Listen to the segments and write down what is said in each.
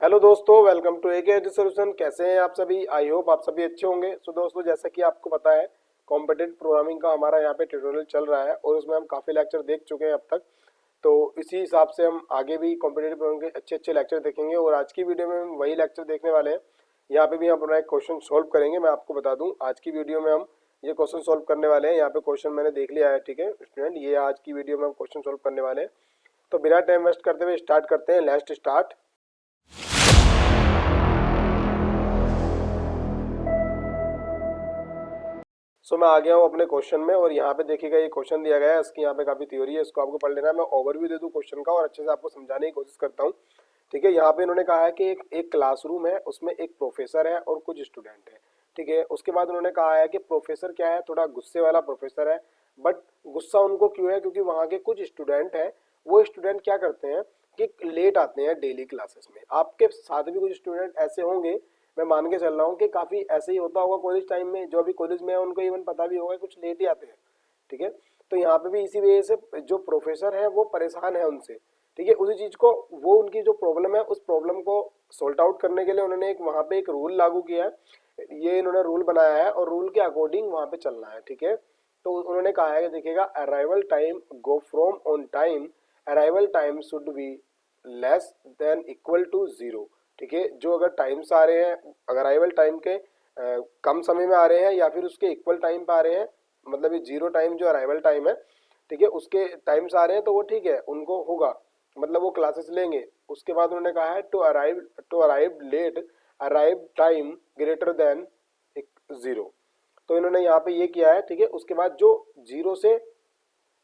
Hello दोस्तों, welcome to AK solution. कैसे हैं आप सभी? आई होप आप सभी अच्छे होंगे। सो दोस्तों, जैसा कि आपको पता है, कॉम्पिटेटिव प्रोग्रामिंग का हमारा यहाँ पे ट्यूटोरियल चल रहा है और उसमें हम काफ़ी लेक्चर देख चुके हैं अब तक। तो इसी हिसाब से हम आगे भी कॉम्पिटेटिव प्रोग्रामिंग के अच्छे अच्छे लेक्चर देखेंगे और आज की वीडियो में हम वही लेक्चर देखने वाले हैं। यहाँ पे भी हम अपना एक क्वेश्चन सोल्व करेंगे। मैं आपको बता दूँ, आज की वीडियो में हम ये क्वेश्चन सोल्व करने वाले हैं। यहाँ पे क्वेश्चन मैंने देख लिया है, ठीक है स्टूडेंट। ये आज की वीडियो में हम क्वेश्चन सोल्व करने वाले हैं। तो बिना टाइम वेस्ट करते हुए स्टार्ट करते हैं। Let's start. सो मैं आ गया हूँ अपने क्वेश्चन में और यहाँ पे देखिएगा ये क्वेश्चन दिया गया है। इसकी यहाँ पे काफी थ्योरी है, इसको आपको पढ़ लेना है। मैं ओवरव्यू दे दूँ क्वेश्चन का और अच्छे से आपको समझाने की कोशिश करता हूँ, ठीक है। यहाँ पे इन्होंने कहा है कि एक क्लासरूम है, उसमें एक प्रोफेसर है और कुछ स्टूडेंट है, ठीक है। उसके बाद उन्होंने कहा है कि प्रोफेसर क्या है, थोड़ा गुस्से वाला प्रोफेसर है। बट गुस्सा उनको क्यों है? क्योंकि वहाँ के कुछ स्टूडेंट हैं, वो स्टूडेंट क्या करते हैं कि लेट आते हैं डेली क्लासेस में। आपके साथ भी कुछ स्टूडेंट ऐसे होंगे, मैं मान के चल रहा हूँ कि काफ़ी ऐसे ही होता होगा कॉलेज टाइम में। जो अभी कॉलेज में है उनको इवन पता भी होगा कुछ लेट ही आते हैं, ठीक है। तो यहाँ पे भी इसी वजह से जो प्रोफेसर है वो परेशान है उनसे, ठीक है। उसी चीज़ को, वो उनकी जो प्रॉब्लम है उस प्रॉब्लम को सॉल्ट आउट करने के लिए उन्होंने एक वहाँ पे एक रूल लागू किया है। ये इन्होंने रूल बनाया है और रूल के अकॉर्डिंग वहाँ पे चलना है, ठीक है। तो उन्होंने कहा है कि देखिएगा, arrival time go from on time, arrival time should be less than equal to zero, ठीक है। जो अगर टाइम्स आ रहे हैं, अगर अराइवल टाइम के कम समय में आ रहे हैं या फिर उसके इक्वल टाइम पे आ रहे हैं, मतलब ये जीरो टाइम जो अराइवल टाइम है, ठीक है, उसके टाइम्स आ रहे हैं, तो वो ठीक है, उनको होगा, मतलब वो क्लासेस लेंगे। उसके बाद उन्होंने कहा है to arrive late, arrive time greater than zero. तो इन्होंने यहाँ पे ये किया है, ठीक है। उसके बाद जो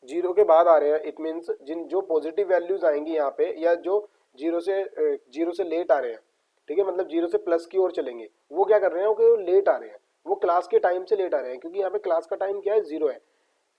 जीरो के बाद आ रहे हैं, इट मीन्स जिन जो पॉजिटिव वैल्यूज आएंगी यहाँ पे, या जो जीरो से लेट आ रहे हैं, ठीक है, मतलब जीरो से प्लस की ओर चलेंगे, वो क्या कर रहे हैं कि वो लेट आ रहे हैं, वो क्लास के टाइम से लेट आ रहे हैं। क्योंकि यहाँ पे क्लास का टाइम क्या है? जीरो है।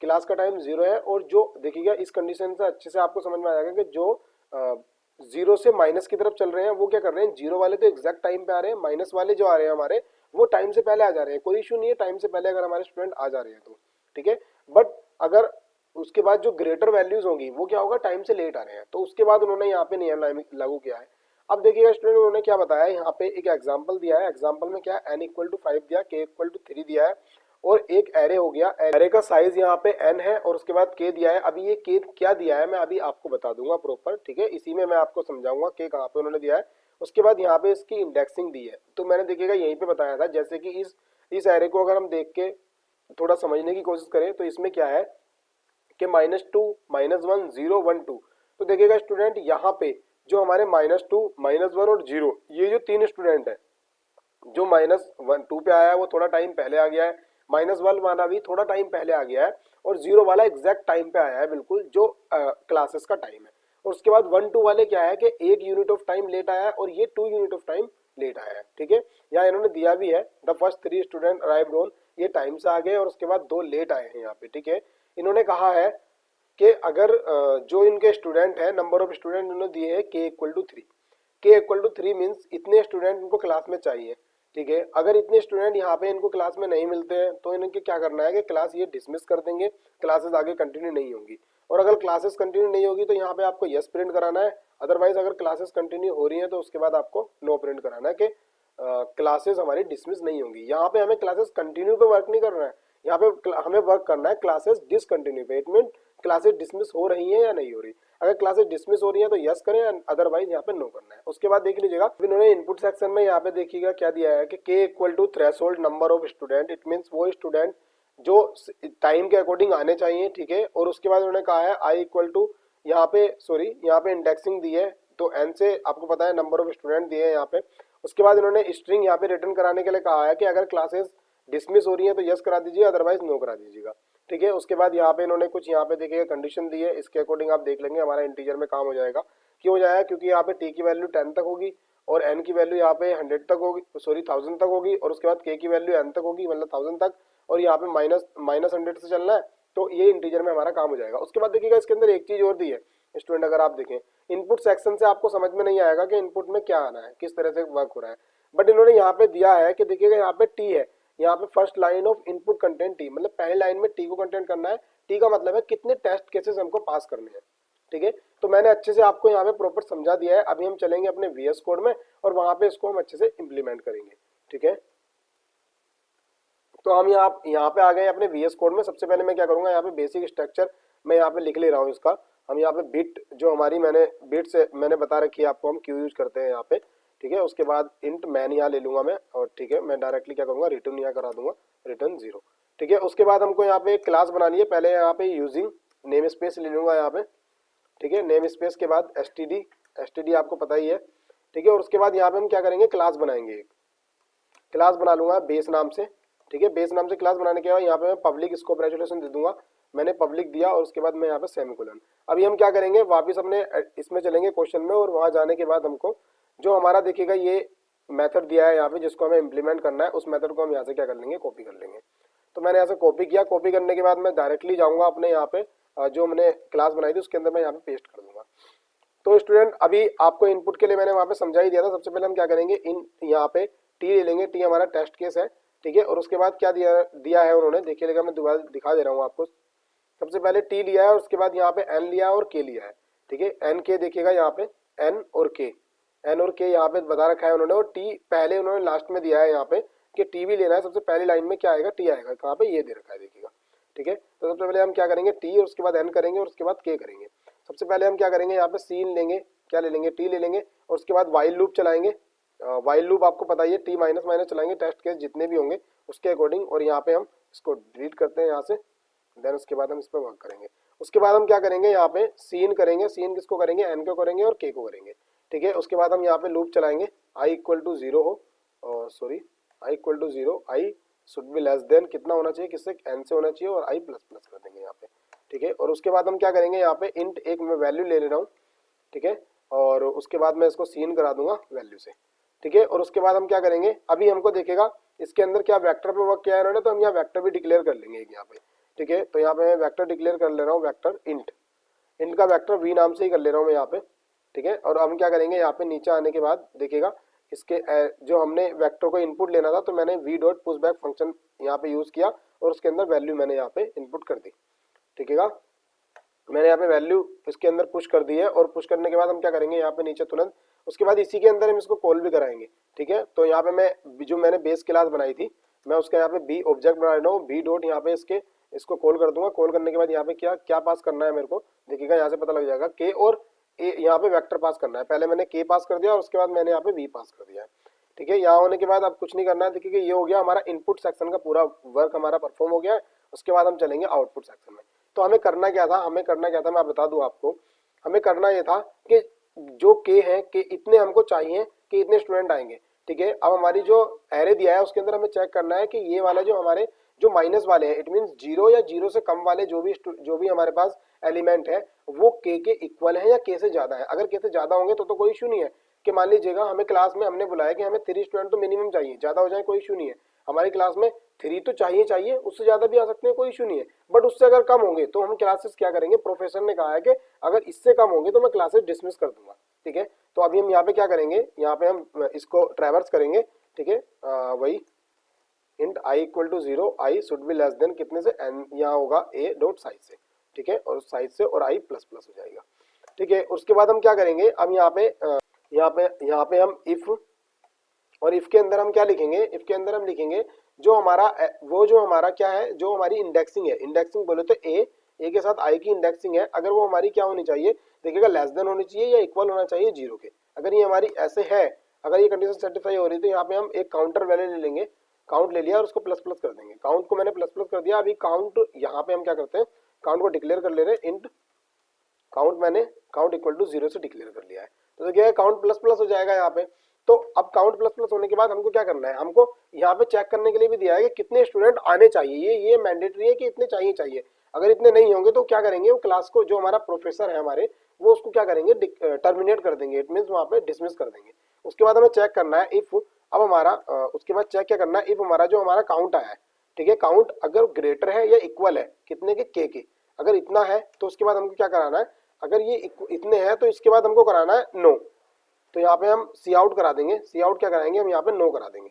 क्लास का टाइम जीरो है। और जो देखिएगा, इस कंडीशन से अच्छे से आपको समझ में आ जाएगा कि जो जीरो से माइनस की तरफ चल रहे हैं वो क्या कर रहे हैं, जीरो वाले तो एग्जैक्ट टाइम पे आ रहे हैं, माइनस वाले जो आ रहे हैं हमारे, वो टाइम से पहले आ जा रहे हैं। कोई इशू नहीं है टाइम से पहले अगर हमारे स्टूडेंट आ जा रहे हैं तो, ठीक है। बट अगर उसके बाद जो ग्रेटर वैल्यूज होंगी वो क्या होगा, टाइम से लेट आ रहे हैं। तो उसके बाद उन्होंने यहाँ पे नियम लागू किया है। अब देखिएगा स्टूडेंट, उन्होंने क्या बताया यहाँ पे, एक एग्जाम्पल दिया है। एग्जाम्पल में क्या है, n इक्वल टू 5 दिया, k इक्वल टू 3 दिया है और एक एरे हो गया। एरे का साइज यहाँ पे n है और उसके बाद k दिया है। अभी ये k क्या दिया है मैं अभी आपको बता दूंगा प्रॉपर, ठीक है। इसी में मैं आपको समझाऊंगा k कहाँ पे उन्होंने दिया है। उसके बाद यहाँ पे इसकी इंडेक्सिंग दी है, तो मैंने देखिएगा यहीं पे बताया था। जैसे कि इस एरे को अगर हम देख के थोड़ा समझने की कोशिश करें, तो इसमें क्या है कि -2 -1 0 1 2। तो देखिएगा स्टूडेंट, यहाँ पे जो हमारे -2 -1 और 0, ये जो तीन स्टूडेंट है, जो -1 2 पे आया है वो थोड़ा टाइम पहले आ गया है, -1 वाला भी थोड़ा टाइम पहले आ गया है, और 0 वाला एग्जैक्ट टाइम पे आया है, बिल्कुल जो क्लासेस का टाइम है। और उसके बाद 1 2 वाले क्या है कि 1 यूनिट ऑफ टाइम लेट आया है और ये 2 यूनिट ऑफ टाइम लेट आया है, ठीक है। यहाँ इन्होंने दिया भी है, the first 3 student arrived on, ये टाइम से आ गए और उसके बाद 2 लेट आए हैं यहाँ पे, ठीक है। इन्होंने कहा है कि अगर जो इनके स्टूडेंट है, नंबर ऑफ स्टूडेंट इन्होंने दिए है k equal to 3। k equal to 3 means इतने स्टूडेंट इनको क्लास में चाहिए, ठीक है। अगर इतने स्टूडेंट यहाँ पे इनको क्लास में नहीं मिलते हैं तो इनके क्या करना है कि क्लास ये डिसमिस कर देंगे, क्लासेस आगे कंटिन्यू नहीं होंगी। और अगर क्लासेस कंटिन्यू नहीं होगी तो यहाँ पे आपको यस प्रिंट कराना है। अदरवाइज अगर क्लासेस कंटिन्यू हो रही है तो उसके बाद आपको नो प्रिंट कराना है कि क्लासेस हमारी डिसमिस नहीं होंगी। यहाँ पे हमें क्लासेस कंटिन्यू पे वर्क नहीं करना है, यहाँ पे हमें वर्क करना है क्लासेस डिसकंटिन्यू पे। इट मीन क्लासेस डिसमिस हो रही हैं या नहीं हो रही। अगर क्लासेस डिसमिस हो रही है तो यस करें, अदरवाइज यहाँ पे नो करना है। उसके बाद देख लीजिएगा, इन्होंने इनपुट सेक्शन में यहाँ पे देखिएगा क्या दिया है कि k equal to threshold number of student. It means वो स्टूडेंट जो टाइम के अकॉर्डिंग आने चाहिए, ठीक है। और उसके बाद उन्होंने कहा है i इक्वल टू, यहाँ पे सॉरी, यहाँ पे इंडेक्सिंग दी है, तो n से आपको पता है नंबर ऑफ स्टूडेंट दिए हैं यहाँ पे। उसके बाद इन्होंने स्ट्रिंग यहाँ पे रिटर्न कराने के लिए कहा है कि अगर क्लासेस डिसमिस हो रही है तो यस करा दीजिए, अदरवाइज नो करा दीजिएगा, ठीक है। उसके बाद यहाँ पे इन्होंने कुछ यहाँ पे देखिएगा कंडीशन दी है, इसके अकॉर्डिंग आप देख लेंगे हमारा इंटीजर में काम हो जाएगा। क्यों हो जाएगा? क्योंकि यहाँ पे t की वैल्यू 10 तक होगी और n की वैल्यू यहाँ पे 100 तक होगी, सॉरी 1000 तक होगी, और उसके बाद k की वैल्यू n तक होगी, मतलब 1000 तक, और यहाँ पे माइनस 100 से चलना है, तो ये इंटीजर में हमारा काम हो जाएगा। उसके बाद देखिएगा इसके अंदर एक चीज और दी है स्टूडेंट, अगर आप देखें इनपुट सेक्शन से आपको समझ में नहीं आएगा कि इनपुट में क्या आना है, किस तरह से वर्क हो रहा है। बट इन्होंने यहाँ पे दिया है कि देखिएगा यहाँ पे टी है, यहाँ पे first line of input content T, मतलब पहले लाइन में टी को कंटेंट करना है। टी का मतलब है कितने टेस्ट केसेस हमको पास करने हैं, ठीक है। तो मैंने अच्छे से आपको यहाँ पे प्रॉपर समझा दिया है। अभी हम चलेंगे अपने VS कोड में और वहां पे इसको हम अच्छे से इम्प्लीमेंट करेंगे, ठीक है। तो हम यहाँ पे आ गए अपने VS कोड में। सबसे पहले मैं क्या करूंगा, यहाँ पे बेसिक स्ट्रक्चर मैं यहाँ पे लिख ले रहा हूँ इसका। हम यहाँ पे बिट जो हमारी बिट से मैंने बता रखी है आपको, हम क्यों यूज करते हैं यहाँ पे, ठीक है। उसके बाद इंट मैन यहाँ ले लूंगा मैं, और ठीक है मैं डायरेक्टली क्या करूंगा, रिटर्न यहाँ करा दूंगा, रिटर्न 0, ठीक है। उसके बाद हमको यहाँ पे एक क्लास बनानी है। पहले यहाँ पे यूजिंग नेम स्पेस ले लूंगा यहाँ पे, ठीक है। नेम स्पेस के बाद एसटीडी आपको पता ही है, ठीक है। और उसके बाद यहाँ पे हम क्या करेंगे, क्लास बनाएंगे, एक क्लास बना लूंगा बेस नाम से, ठीक है। बेस नाम से क्लास बनाने के बाद यहाँ पे मैं पब्लिक स्कोप रेजोल्यूशन दे दूंगा। मैंने पब्लिक दिया और उसके बाद मैं यहाँ पे सेमीकोलन। अभी हम क्या करेंगे, वापस अपने इसमें चलेंगे क्वेश्चन में, और वहां जाने के बाद हमको जो हमारा देखिएगा ये मेथड दिया है यहाँ पे जिसको हमें इम्प्लीमेंट करना है, उस मेथड को हम यहाँ से क्या कर लेंगे, कॉपी कर लेंगे। तो मैंने यहाँ से कॉपी किया। कॉपी करने के बाद मैं डायरेक्टली जाऊंगा अपने यहाँ पे जो मैंने क्लास बनाई थी उसके अंदर मैं यहाँ पे पेस्ट कर दूंगा। तो स्टूडेंट अभी आपको इनपुट के लिए मैंने वहाँ पे समझा ही दिया था। सबसे पहले हम क्या करेंगे, इन यहाँ पे टी ले लेंगे, टी हमारा टेस्ट केस है, ठीक है। और उसके बाद क्या दिया है उन्होंने, देखिएगा मैं दोबारा दिखा दे रहा हूँ आपको। सबसे पहले टी लिया है और उसके बाद यहाँ पे एन लिया है और के लिया है, ठीक है। एन के देखिएगा यहाँ पे एन और के यहाँ पे बता रखा है उन्होंने, और टी पहले उन्होंने लास्ट में दिया है यहाँ पे कि टी भी लेना है। सबसे पहली लाइन में क्या आएगा, टी आएगा, कहाँ पे ये दे रखा है देखिएगा, ठीक है। तो सबसे पहले हम क्या करेंगे, टी और उसके बाद एन करेंगे और उसके बाद के करेंगे। सबसे पहले हम क्या करेंगे, यहाँ पे सीन लेंगे, क्या ले लेंगे, टी ले लेंगे, और उसके बाद वाइल लूप चलाएंगे। वाइल लूप आपको पता ही है, टी माइनस माइनस चलाएंगे, टेस्ट केस जितने भी होंगे उसके अकॉर्डिंग, और यहाँ पे हम इसको डिलीट करते हैं यहाँ से। देन उसके बाद हम इस पर वर्क करेंगे। उसके बाद हम क्या करेंगे, यहाँ पे सीन करेंगे। सीन किसको करेंगे, एन को करेंगे और के को करेंगे, ठीक है। उसके बाद हम यहाँ पे लूप चलाएंगे, आई इक्वल टू 0 हो, sorry I equal to 0, I should be less than कितना होना चाहिए, किससे, एन से होना चाहिए, और आई प्लस प्लस कर देंगे यहाँ पे, ठीक है। और उसके बाद हम क्या करेंगे, यहाँ पे इंट एक मैं वैल्यू ले रहा हूँ, ठीक है। और उसके बाद मैं इसको सीन करा दूंगा वैल्यू से, ठीक है। और उसके बाद हम क्या करेंगे, अभी हमको देखेगा इसके अंदर क्या वेक्टर पे वर्क किया है इन्होंने, तो हम यहाँ वेक्टर भी डिक्लेयर कर लेंगे एक यहाँ पे, ठीक है। तो यहाँ पे मैं वेक्टर डिक्लेयर कर ले रहा हूँ, वेक्टर इंट का वेक्टर वी नाम से ही कर ले रहा हूँ मैं यहाँ पे, ठीक है। और हम क्या करेंगे, यहाँ पे नीचे आने के बाद देखिएगा इसके जो हमने वेक्टर को इनपुट लेना था, तो मैंने V dot push back function यहाँ पे यूज किया और उसके अंदर वैल्यू मैंने यहाँ पे इनपुट कर दी, ठीक है। मैंने यहाँ पे वैल्यू इसके अंदर पुश कर दी है, और पुश करने के बाद हम क्या करेंगे, यहाँ पे नीचे तुरंत उसके बाद इसी के अंदर हम इसको कॉल भी कराएंगे, ठीक है। तो यहाँ पे मैं जो मैंने बेस क्लास बनाई थी, मैं उसका यहाँ पे बी ऑब्जेक्ट बना रहा हूँ, बी डॉट यहाँ पे इसको कॉल कर दूंगा। कॉल करने के बाद यहाँ पे क्या क्या पास करना है मेरे को, देखिएगा यहाँ से पता लग जाएगा, के और ए यहाँ पे वेक्टर पास करना है। पहले मैंने के पास कर दिया और उसके बाद मैंने यहाँ पे वी पास कर दिया है, ठीक है। यहाँ होने के बाद अब कुछ नहीं करना है। देखिए ये हो गया हमारा इनपुट सेक्शन का पूरा वर्क हमारा परफॉर्म हो गया है। उसके बाद हम चलेंगे आउटपुट सेक्शन में। तो हमें करना क्या था, मैं बता दूं आपको, हमें करना ये था कि जो के है कि इतने हमको चाहिए कि इतने स्टूडेंट आएंगे, ठीक है। अब हमारी जो एरे दिया है उसके अंदर हमें चेक करना है कि ये वाला जो हमारे जो माइनस वाले हैं, इट मींस 0 या 0 से कम वाले जो भी हमारे पास एलिमेंट है वो के इक्वल है या के से ज्यादा है। अगर के से ज्यादा होंगे तो कोई इशू नहीं है, कि मान लीजिएगा हमें क्लास में हमने बुलाया कि हमें 3 स्टूडेंट तो मिनिमम चाहिए, ज्यादा हो जाए कोई इशू नहीं है। हमारी क्लास में 3 तो चाहिए, उससे ज्यादा भी आ सकते हैं, कोई इशू नहीं है। बट उससे अगर कम होंगे तो हम क्लासेस क्या करेंगे, प्रोफेसर ने कहा है कि अगर इससे कम होंगे तो मैं क्लासेस डिसमिस कर दूंगा, ठीक है। तो अभी हम यहाँ पे क्या करेंगे, यहाँ पे हम इसको ट्रैवर्स करेंगे, ठीक है। वही int I equal to 0, I should be less than कितने से, एन यहाँ होगा ए डॉट साइज से, ठीक है। और साइज से और आई प्लस प्लस हो जाएगा, ठीक है। उसके बाद हम क्या करेंगे, अब यहाँ पे हम इफ, और इफ के अंदर हम क्या लिखेंगे, इफ के अंदर हम लिखेंगे जो हमारा क्या है, जो हमारी इंडेक्सिंग है, इंडेक्सिंग बोले तो ए के साथ आई की इंडेक्सिंग है, अगर वो हमारी क्या होनी चाहिए, देखिएगा लेस देन होनी चाहिए या इक्वल होना चाहिए 0 के। अगर ये हमारी ऐसे है, अगर ये कंडीशन सेटिस्फाई हो रही है, तो यहाँ पे हम एक काउंटर वैल्यू ले लेंगे, काउंट ले लिया और उसको प्लस प्लस कर देंगे। काउंट को मैंने प्लस प्लस कर दिया। अभी काउंट यहाँ पे हम क्या करते हैं, काउंट को डिक्लेयर कर ले रहे हैं, इंट काउंट, मैंने काउंट इक्वल टू 0 से डिक्लेयर कर लिया है। तो क्या है, काउंट प्लस प्लस हो जाएगा यहाँ पे। तो अब काउंट प्लस प्लस होने के बाद हमको क्या करना है, हमको यहाँ पे चेक करने के लिए भी दिया है कि कितने स्टूडेंट आने चाहिए, ये मैंडेटरी है कि इतने चाहिए। अगर इतने नहीं होंगे तो क्या करेंगे, वो क्लास को जो हमारा प्रोफेसर है हमारे, वो उसको क्या करेंगे, टर्मिनेट कर देंगे, इट मीन वहाँ पे डिसमिस कर देंगे। उसके बाद हमें चेक करना है इफ, अब हमारा उसके बाद चेक क्या करना है, इफ हमारा जो हमारा काउंट आया है, ठीक है, काउंट अगर ग्रेटर है या इक्वल है कितने के, अगर इतना है तो उसके बाद हमको क्या कराना है, अगर ये इतने हैं तो इसके बाद हमको कराना है नो। तो यहाँ पे हम सी आउट करा देंगे, सी आउट क्या कराएंगे, हम यहाँ पे नो करा देंगे,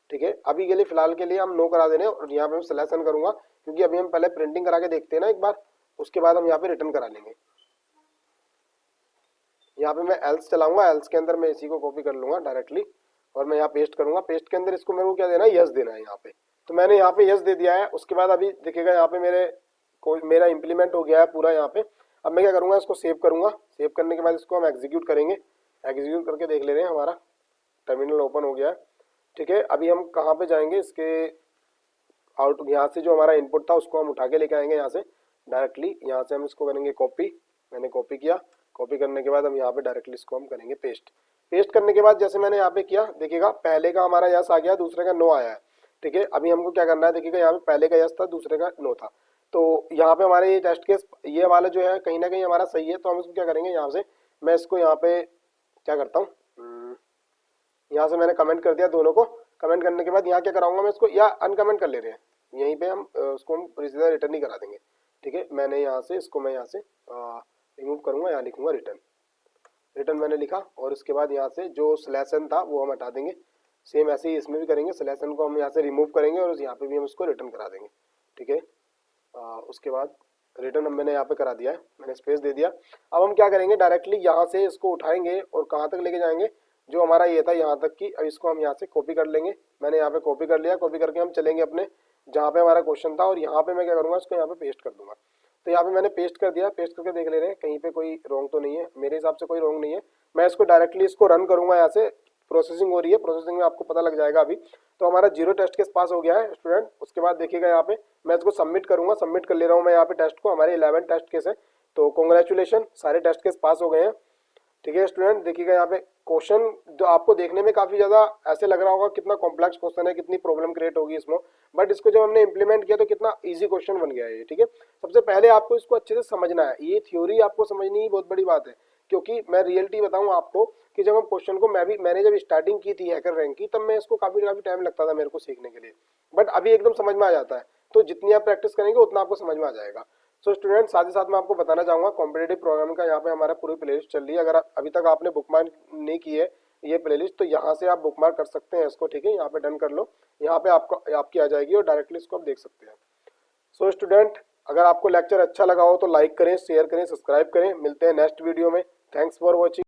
ठीक है। अभी के लिए फिलहाल के लिए हम नो करा देने, और यहाँ पे हम सिलेक्शन करूंगा क्योंकि अभी हम पहले प्रिंटिंग करा के देखते हैं ना एक बार, उसके बाद हम यहाँ पे रिटर्न करा लेंगे। यहाँ पे मैं एल्स चलाऊंगा, एल्स के अंदर मैं इसी को कॉपी कर लूंगा डायरेक्टली और मैं यहाँ पेस्ट करूंगा। पेस्ट के अंदर इसको मेरे को क्या देना है, यस देना है यहाँ पे। तो मैंने यहाँ पे यस दे दिया है। उसके बाद अभी देखिएगा यहाँ पे मेरा इम्प्लीमेंट हो गया है पूरा यहाँ पे। अब मैं क्या करूँगा, इसको सेव करूँगा। सेव करने के बाद इसको हम एग्जीक्यूट करेंगे। एग्जीक्यूट करके देख ले रहे हैं, हमारा टर्मिनल ओपन हो गया है। ठीक है, अभी हम कहाँ पे जाएंगे, इसके आउट यहाँ से जो हमारा इनपुट था उसको हम उठा के लेके आएंगे यहाँ से डायरेक्टली। यहाँ से हम इसको करेंगे कॉपी, मैंने कॉपी किया। कॉपी करने के बाद हम यहाँ पे डायरेक्टली इसको हम करेंगे पेस्ट। पेस्ट करने के बाद जैसे मैंने यहाँ पे किया, देखिएगा पहले का हमारा यस आ गया, दूसरे का नो आया है। ठीक है, अभी हमको क्या करना है, देखिएगा यहाँ पे पहले का यस था, दूसरे का नो था। तो यहाँ पे हमारे ये टेस्ट केस ये वाला जो है कहीं ना कहीं हमारा सही है। तो हम इसको क्या करेंगे, यहाँ से मैं इसको यहाँ पे क्या करता हूँ, यहाँ से मैंने कमेंट कर दिया दोनों को। कमेंट करने के बाद यहाँ क्या कराऊंगा मैं इसको, या अनकमेंट कर ले रहे हैं, यहीं पे हम उसको हम सीधा रिटर्न ही करा देंगे। ठीक है, मैंने यहाँ से इसको मैं यहाँ से रिमूव करूँगा, यहाँ लिखूंगा रिटर्न। रिटर्न मैंने लिखा और उसके बाद यहाँ से जो स्लैश एन था वो हम हटा देंगे। सेम ऐसे ही इसमें भी करेंगे, स्लैश एन को हम यहाँ से रिमूव करेंगे और यहाँ पे भी हम इसको रिटर्न करा देंगे। ठीक है, उसके बाद रिटर्न मैंने यहाँ पे करा दिया है, मैंने स्पेस दे दिया। अब हम क्या करेंगे, डायरेक्टली यहाँ से इसको उठाएंगे और कहाँ तक लेके जाएंगे, जो हमारा ये था यहाँ तक की। अब इसको हम यहाँ से कॉपी कर लेंगे। मैंने यहाँ पे कॉपी कर लिया। कॉपी करके हम चलेंगे अपने जहाँ पे हमारा क्वेश्चन था और यहाँ पे मैं क्या करूँगा, इसको यहाँ पे पेस्ट कर दूंगा। तो यहाँ पे मैंने पेस्ट कर दिया। पेस्ट करके देख ले रहे हैं कहीं पे कोई रॉन्ग तो नहीं है, मेरे हिसाब से कोई रॉन्ग नहीं है। मैं इसको डायरेक्टली इसको रन करूँगा, यहाँ से प्रोसेसिंग हो रही है, प्रोसेसिंग में आपको पता लग जाएगा अभी। तो हमारा 0 टेस्ट केस पास हो गया है स्टूडेंट। उसके बाद देखिएगा यहाँ पे मैं इसको सबमिट करूँगा। सबमिट कर ले रहा हूँ मैं यहाँ पे टेस्ट को, हमारे 11 टेस्ट केस है। तो कॉन्ग्रेचुलेशन, सारे टेस्ट केस पास हो गए हैं। ठीक है स्टूडेंट, देखिएगा यहाँ पे क्वेश्चन जो आपको देखने में काफ़ी ज़्यादा ऐसे लग रहा होगा कितना कॉम्प्लेक्स क्वेश्चन है, कितनी प्रॉब्लम क्रिएट होगी इसमें, बट इसको जब हमने इंप्लीमेंट किया तो कितना इजी क्वेश्चन बन गया है ये। ठीक है, सबसे पहले आपको इसको अच्छे से समझना है, ये थ्योरी आपको समझनी ही बहुत बड़ी बात है। क्योंकि मैं रियलिटी बताऊँ आपको कि जब हम क्वेश्चन को मैंने जब स्टार्टिंग की थी हैकर रैंक की, तब मैं इसको काफ़ी टाइम लगता था मेरे को सीखने के लिए, बट अभी एकदम समझ में आ जाता है। तो जितनी आप प्रैक्टिस करेंगे उतना आपको समझ में आ जाएगा। सो स्टूडेंट, साथ ही साथ मैं आपको बताना चाहूँगा कॉम्पिटेटिव प्रोग्रामिंग का यहाँ पे हमारा पूरी प्लेलिस्ट चल रही है। अगर अभी तक आपने बुकमार्क नहीं की है ये प्लेलिस्ट, तो यहाँ से आप बुकमार्क कर सकते हैं इसको। ठीक है, यहाँ पे डन कर लो, यहाँ पे आपकी आ जाएगी और डायरेक्टली इसको आप देख सकते हैं। सो स्टूडेंट, अगर आपको लेक्चर अच्छा लगा हो तो लाइक करें, शेयर करें, सब्सक्राइब करें। मिलते हैं नेक्स्ट वीडियो में। Thanks for watching.